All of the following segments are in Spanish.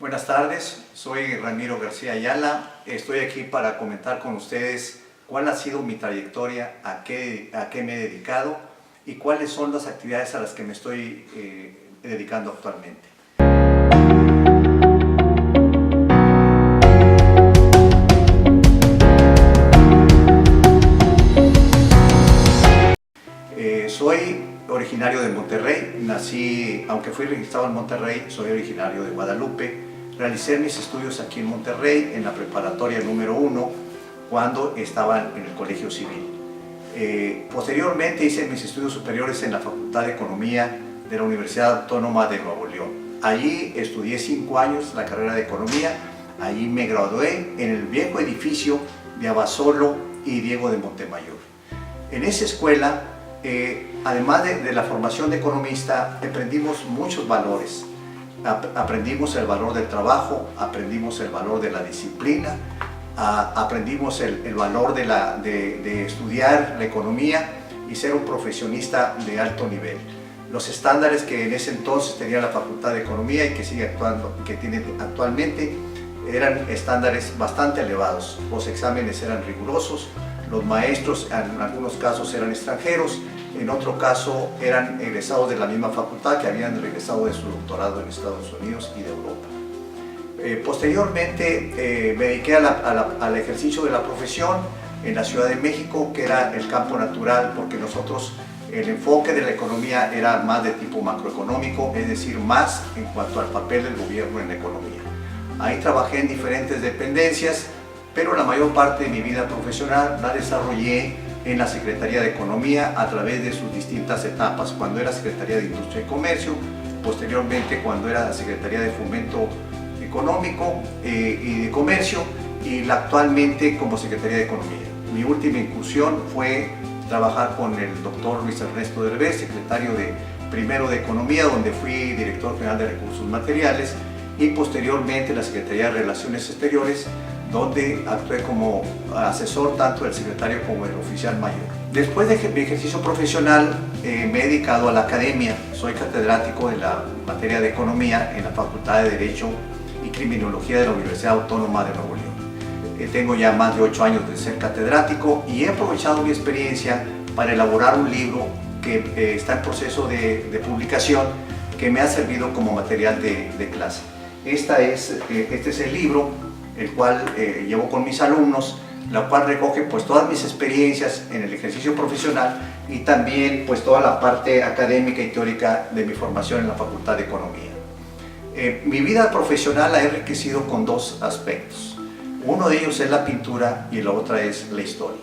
Buenas tardes, soy Ramiro García Ayala. Estoy aquí para comentar con ustedes cuál ha sido mi trayectoria, a qué me he dedicado y cuáles son las actividades a las que me estoy dedicando actualmente. Soy originario de Monterrey, nací, aunque fui registrado en Monterrey, soy originario de Guadalupe. Realicé mis estudios aquí en Monterrey, en la preparatoria número 1, cuando estaba en el Colegio Civil. Posteriormente hice mis estudios superiores en la Facultad de Economía de la Universidad Autónoma de Nuevo León. Allí estudié 5 años la carrera de Economía, allí me gradué en el viejo edificio de Abasolo y Diego de Montemayor. En esa escuela, además de la formación de economista, aprendimos muchos valores. Aprendimos el valor del trabajo, aprendimos el valor de la disciplina, aprendimos el valor de estudiar la economía y ser un profesionista de alto nivel. Los estándares que en ese entonces tenía la Facultad de Economía y que tiene actualmente eran estándares bastante elevados. Los exámenes eran rigurosos, los maestros en algunos casos eran extranjeros, en otro caso eran egresados de la misma facultad que habían regresado de su doctorado en Estados Unidos y de Europa. Posteriormente me dediqué al ejercicio de la profesión en la Ciudad de México, que era el campo natural, porque nosotros el enfoque de la economía era más de tipo macroeconómico, es decir, más en cuanto al papel del gobierno en la economía. Ahí trabajé en diferentes dependencias, pero la mayor parte de mi vida profesional la desarrollé en la Secretaría de Economía a través de sus distintas etapas, cuando era Secretaría de Industria y Comercio, posteriormente cuando era Secretaría de Fomento Económico y de Comercio, y actualmente como Secretaría de Economía. Mi última incursión fue trabajar con el doctor Luis Ernesto Derbez, secretario primero de Economía, donde fui director general de Recursos Materiales, y posteriormente la Secretaría de Relaciones Exteriores, donde actué como asesor tanto del secretario como del oficial mayor. Después de mi ejercicio profesional me he dedicado a la academia. Soy catedrático de la materia de Economía en la Facultad de Derecho y Criminología de la Universidad Autónoma de Nuevo León. Tengo ya más de 8 años de ser catedrático y he aprovechado mi experiencia para elaborar un libro que está en proceso de publicación, que me ha servido como material de clase. Este es el libro, el cual llevo con mis alumnos, la cual recoge pues todas mis experiencias en el ejercicio profesional y también pues toda la parte académica y teórica de mi formación en la Facultad de Economía. Mi vida profesional la he enriquecido con 2 aspectos. Uno de ellos es la pintura y la otra es la historia.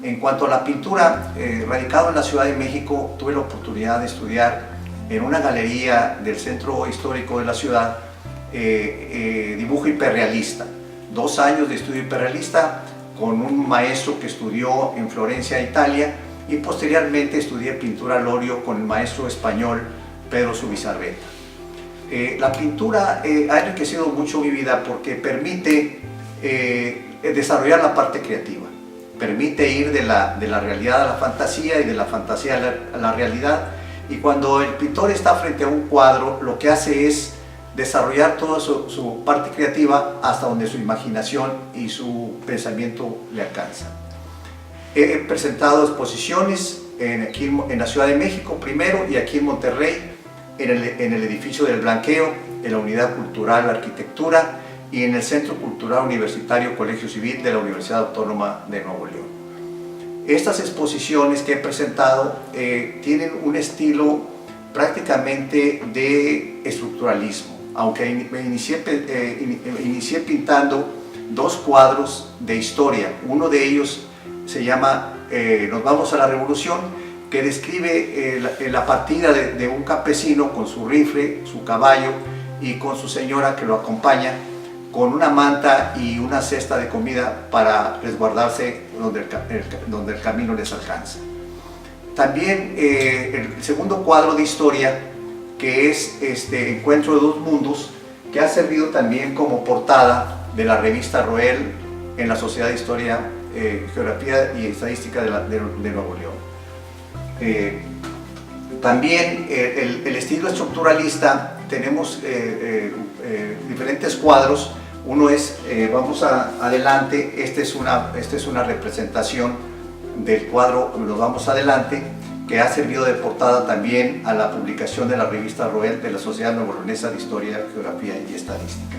En cuanto a la pintura, radicado en la Ciudad de México, tuve la oportunidad de estudiar en una galería del centro histórico de la ciudad dibujo hiperrealista. 2 años de estudio hiperrealista con un maestro que estudió en Florencia, Italia, y posteriormente estudié pintura al óleo con el maestro español Pedro Zubizarreta. La pintura ha enriquecido mucho mi vida porque permite desarrollar la parte creativa, permite ir de la realidad a la fantasía y de la fantasía a la realidad, y cuando el pintor está frente a un cuadro, lo que hace es desarrollar toda su parte creativa hasta donde su imaginación y su pensamiento le alcanzan. He presentado exposiciones aquí en la Ciudad de México primero y aquí en Monterrey, en el edificio del Blanqueo, en la Unidad Cultural Arquitectura y en el Centro Cultural Universitario Colegio Civil de la Universidad Autónoma de Nuevo León. Estas exposiciones que he presentado tienen un estilo prácticamente de estructuralismo, aunque me inicié pintando 2 cuadros de historia. Uno de ellos se llama Nos vamos a la revolución, que describe la partida de un campesino con su rifle, su caballo y con su señora que lo acompaña, con una manta y una cesta de comida para resguardarse donde el camino les alcanza. También el segundo cuadro de historia, que es Encuentro de 2 mundos, que ha servido también como portada de la revista Roel en la Sociedad de Historia, Geografía y Estadística de Nuevo León. También el estilo estructuralista, tenemos diferentes cuadros. Uno es, vamos adelante, esta es una representación del cuadro Nos Vamos Adelante, que ha servido de portada también a la publicación de la revista Roel de la Sociedad Nuevo-Leonesa de Historia, Geografía y Estadística.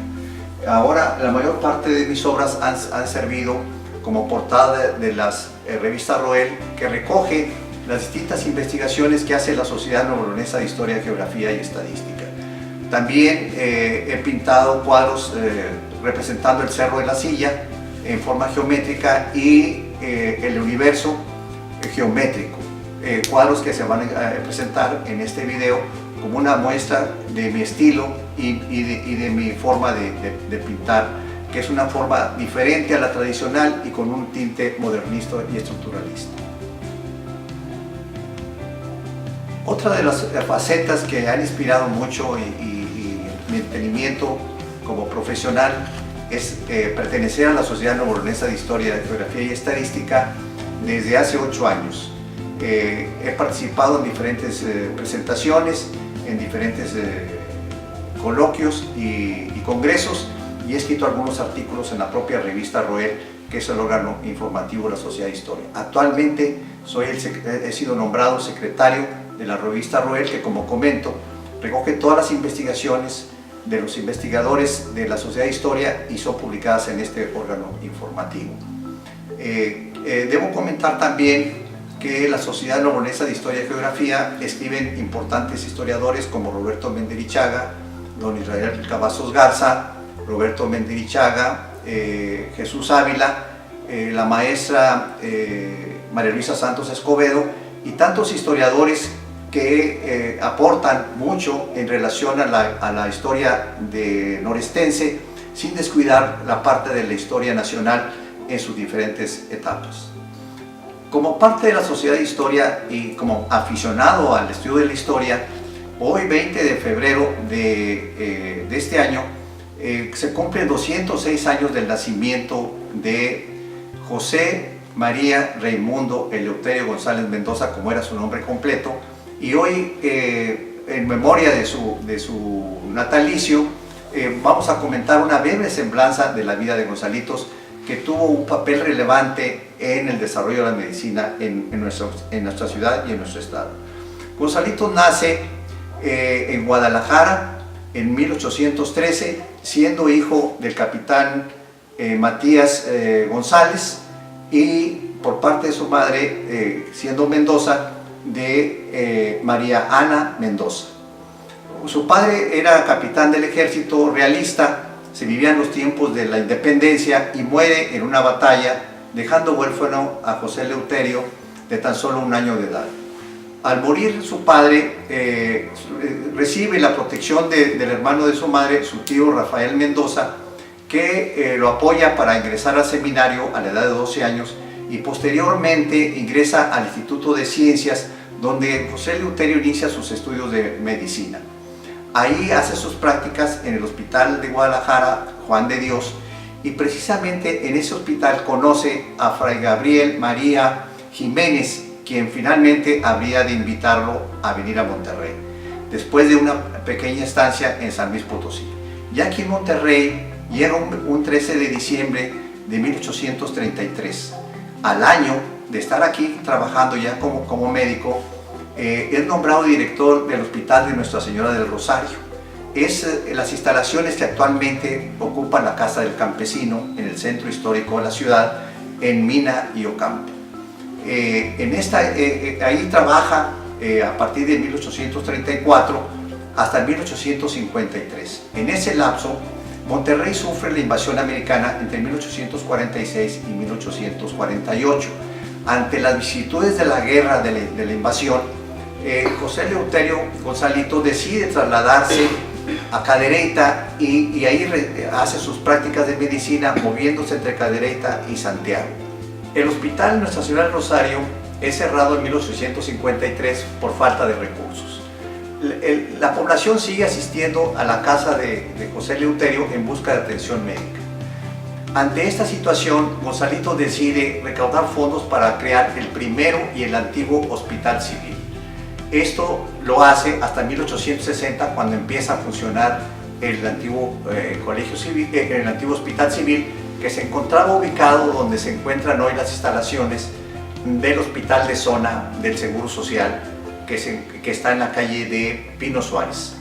Ahora, la mayor parte de mis obras han servido como portada de las revistas Roel, que recoge las distintas investigaciones que hace la Sociedad Nuevo-Leonesa de Historia, Geografía y Estadística. También he pintado cuadros representando el Cerro de la Silla en forma geométrica y el universo geométrico. Cuadros que se van a presentar en este video como una muestra de mi estilo y de mi forma de pintar, que es una forma diferente a la tradicional y con un tinte modernista y estructuralista. Otra de las facetas que han inspirado mucho y mi entendimiento como profesional es pertenecer a la Sociedad Nuevo-Leonesa de Historia, Geografía y Estadística desde hace 8 años. He participado en diferentes presentaciones, en diferentes coloquios y congresos, y he escrito algunos artículos en la propia revista Roel, que es el órgano informativo de la Sociedad de Historia. Actualmente he sido nombrado secretario de la revista Roel, que, como comento, recoge todas las investigaciones de los investigadores de la Sociedad de Historia y son publicadas en este órgano informativo. Debo comentar también que la Sociedad Nuevo-Leonesa de Historia y Geografía escriben importantes historiadores como Roberto Menderichaga, don Israel Cavazos Garza, Roberto Menderichaga, Jesús Ávila, la maestra María Luisa Santos Escobedo y tantos historiadores que aportan mucho en relación a la historia norestense, sin descuidar la parte de la historia nacional en sus diferentes etapas. Como parte de la Sociedad de Historia y como aficionado al estudio de la historia, hoy 20 de febrero de este año se cumplen 206 años del nacimiento de José María Raimundo Eleuterio González Mendoza, como era su nombre completo, y hoy en memoria de su natalicio vamos a comentar una breve semblanza de la vida de Gonzalitos, que tuvo un papel relevante en el desarrollo de la medicina en nuestra ciudad y en nuestro estado. Gonzalitos nace en Guadalajara en 1813, siendo hijo del capitán Matías González, y por parte de su madre, siendo Mendoza, de María Ana Mendoza. Su padre era capitán del ejército realista. Se vivían los tiempos de la independencia y muere en una batalla, dejando huérfano a José Eleuterio, de tan solo 1 año de edad. Al morir su padre, recibe la protección del hermano de su madre, su tío Rafael Mendoza, que lo apoya para ingresar al seminario a la edad de 12 años y posteriormente ingresa al Instituto de Ciencias, donde José Eleuterio inicia sus estudios de medicina. Ahí hace sus prácticas en el Hospital de Guadalajara, Juan de Dios, y precisamente en ese hospital conoce a Fray Gabriel María Jiménez, quien finalmente habría de invitarlo a venir a Monterrey, después de una pequeña estancia en San Luis Potosí. Ya aquí en Monterrey llega un 13 de diciembre de 1833. Al año de estar aquí trabajando ya como médico, es nombrado director del Hospital de Nuestra Señora del Rosario. Es las instalaciones que actualmente ocupan la Casa del Campesino en el centro histórico de la ciudad, en Mina y Ocampo. Ahí trabaja a partir de 1834 hasta 1853. En ese lapso, Monterrey sufre la invasión americana entre 1846 y 1848. Ante las vicisitudes de la guerra de la invasión, José Eleuterio Gonzalitos decide trasladarse a Cadereyta y ahí hace sus prácticas de medicina, moviéndose entre Cadereyta y Santiago. El Hospital Nuestra Señora del Rosario es cerrado en 1853 por falta de recursos. La población sigue asistiendo a la casa de José Eleuterio en busca de atención médica. Ante esta situación, Gonzalitos decide recaudar fondos para crear el primero y el antiguo Hospital Civil. Esto lo hace hasta 1860, cuando empieza a funcionar el antiguo colegio civil, el antiguo hospital civil, que se encontraba ubicado donde se encuentran hoy las instalaciones del hospital de zona del Seguro Social, que está en la calle de Pino Suárez.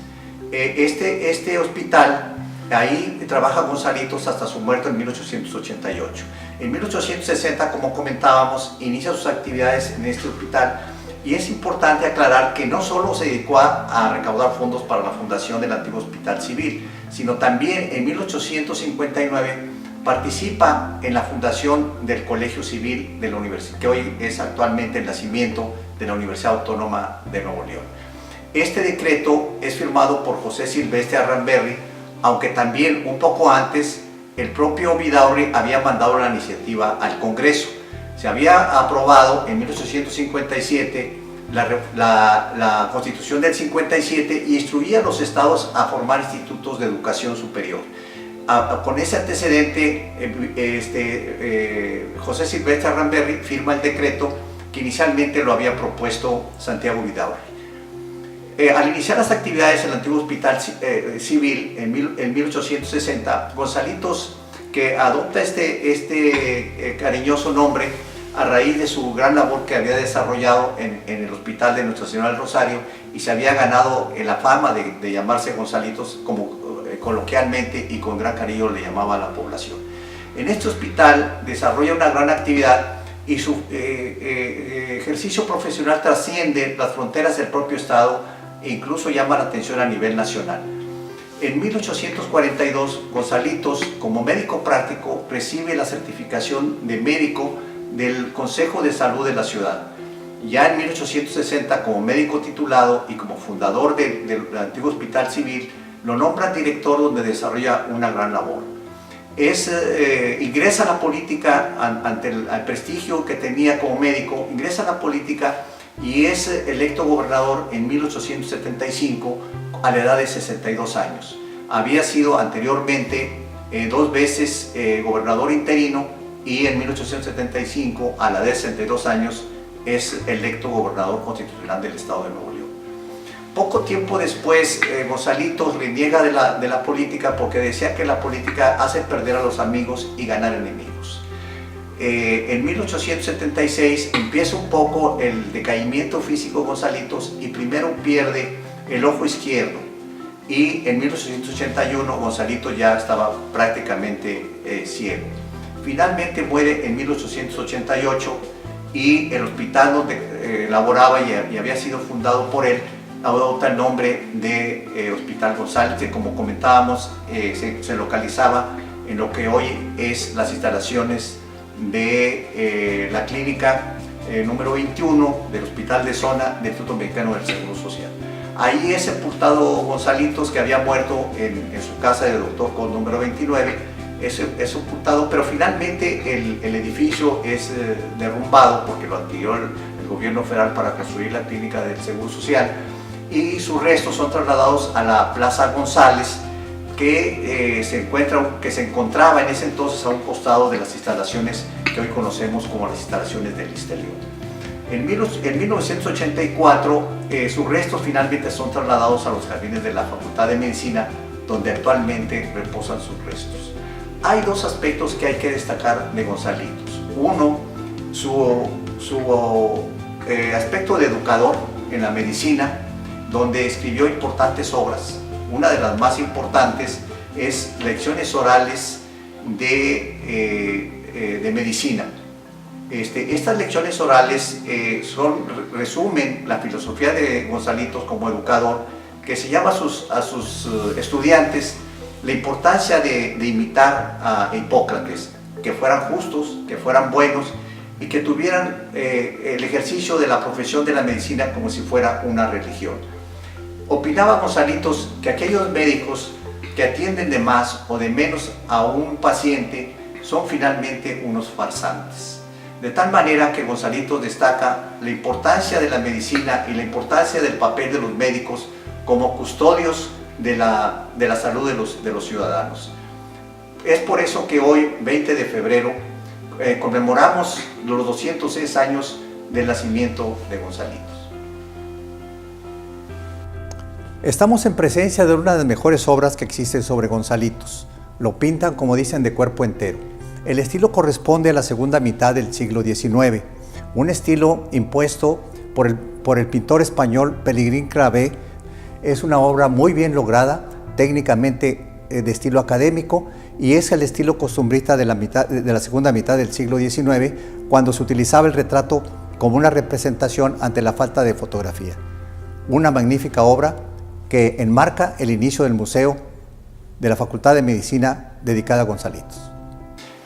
Este hospital, ahí trabaja Gonzalitos hasta su muerte en 1888. En 1860, como comentábamos, inicia sus actividades en este hospital, y es importante aclarar que no solo se dedicó a recaudar fondos para la fundación del antiguo hospital civil, sino también en 1859 participa en la fundación del Colegio Civil de la Universidad, que hoy es actualmente el nacimiento de la Universidad Autónoma de Nuevo León. Este decreto es firmado por José Silvestre Arramberri, aunque también un poco antes el propio Vidaurri había mandado la iniciativa al Congreso. Se había aprobado en 1857 la Constitución del 57 y instruía a los estados a formar institutos de educación superior. Con ese antecedente, José Silvestre Arramberri firma el decreto que inicialmente lo había propuesto Santiago Vidaurri. Al iniciar las actividades en el antiguo hospital civil en 1860, Gonzalitos, que adopta este cariñoso nombre a raíz de su gran labor que había desarrollado en el hospital de Nuestra Señora del Rosario, y se había ganado la fama de llamarse Gonzalitos, como coloquialmente y con gran cariño le llamaba a la población. En este hospital desarrolla una gran actividad y su ejercicio profesional trasciende las fronteras del propio estado e incluso llama la atención a nivel nacional. En 1842, Gonzalitos, como médico práctico, recibe la certificación de médico del Consejo de Salud de la ciudad. Ya en 1860, como médico titulado y como fundador del antiguo hospital civil, lo nombra director, donde desarrolla una gran labor. Ingresa a la política ante el prestigio que tenía como médico, ingresa a la política y es electo gobernador en 1875 a la edad de 62 años. Había sido anteriormente 2 veces gobernador interino, y en 1875, a la edad de 62 años, es electo gobernador constitucional del estado de Nuevo León. Poco tiempo después, Gonzalitos reniega de la política porque decía que la política hace perder a los amigos y ganar enemigos. En 1876 empieza un poco el decaimiento físico de Gonzalitos y primero pierde el ojo izquierdo, y en 1881 Gonzalitos ya estaba prácticamente ciego. Finalmente muere en 1888, y el hospital donde laboraba y había sido fundado por él adopta el nombre de Hospital González, que, como comentábamos, se localizaba en lo que hoy es las instalaciones de la clínica número 21 del Hospital de Zona del Instituto Mexicano del Seguro Social. Ahí es sepultado Gonzalitos, que había muerto en su casa de Doctor con número 29, es sepultado, pero finalmente el edificio es derrumbado porque lo adquirió el gobierno federal para construir la clínica del Seguro Social, y sus restos son trasladados a la Plaza González, que se encontraba en ese entonces a un costado de las instalaciones que hoy conocemos como las instalaciones del ISSSTE León. En 1984, sus restos finalmente son trasladados a los jardines de la Facultad de Medicina, donde actualmente reposan sus restos. Hay 2 aspectos que hay que destacar de Gonzalitos. Uno, su aspecto de educador en la medicina, donde escribió importantes obras. Una de las más importantes es Lecciones orales de medicina. Estas lecciones orales resumen la filosofía de Gonzalitos como educador, que se llama a sus estudiantes la importancia de imitar a Hipócrates, que fueran justos, que fueran buenos y que tuvieran el ejercicio de la profesión de la medicina como si fuera una religión. Opinaba Gonzalitos que aquellos médicos que atienden de más o de menos a un paciente son finalmente unos farsantes. De tal manera que Gonzalitos destaca la importancia de la medicina y la importancia del papel de los médicos como custodios de la salud de los ciudadanos. Es por eso que hoy, 20 de febrero, conmemoramos los 206 años del nacimiento de Gonzalitos. Estamos en presencia de una de las mejores obras que existen sobre Gonzalitos. Lo pintan, como dicen, de cuerpo entero. El estilo corresponde a la segunda mitad del siglo XIX, un estilo impuesto por el pintor español Pelegrín Clavé. Es una obra muy bien lograda, técnicamente de estilo académico, y es el estilo costumbrista de la segunda mitad del siglo XIX, cuando se utilizaba el retrato como una representación ante la falta de fotografía. Una magnífica obra que enmarca el inicio del Museo de la Facultad de Medicina dedicada a Gonzalitos.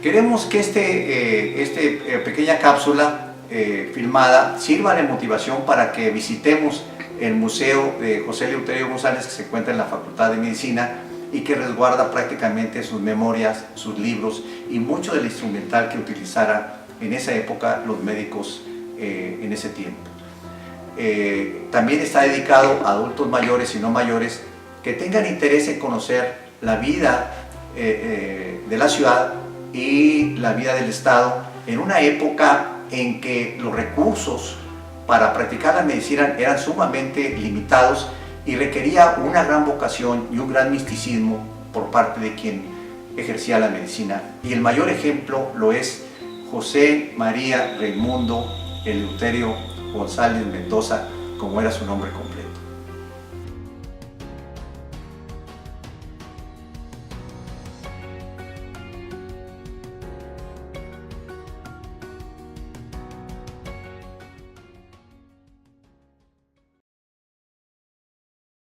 Queremos que esta pequeña cápsula filmada sirva de motivación para que visitemos el Museo de José Eleuterio González, que se encuentra en la Facultad de Medicina y que resguarda prácticamente sus memorias, sus libros y mucho del instrumental que utilizaran en esa época los médicos en ese tiempo. También está dedicado a adultos mayores y no mayores que tengan interés en conocer la vida de la ciudad y la vida del Estado en una época en que los recursos para practicar la medicina eran sumamente limitados y requería una gran vocación y un gran misticismo por parte de quien ejercía la medicina. Y el mayor ejemplo lo es José María Raimundo Eleuterio González Mendoza, como era su nombre completo.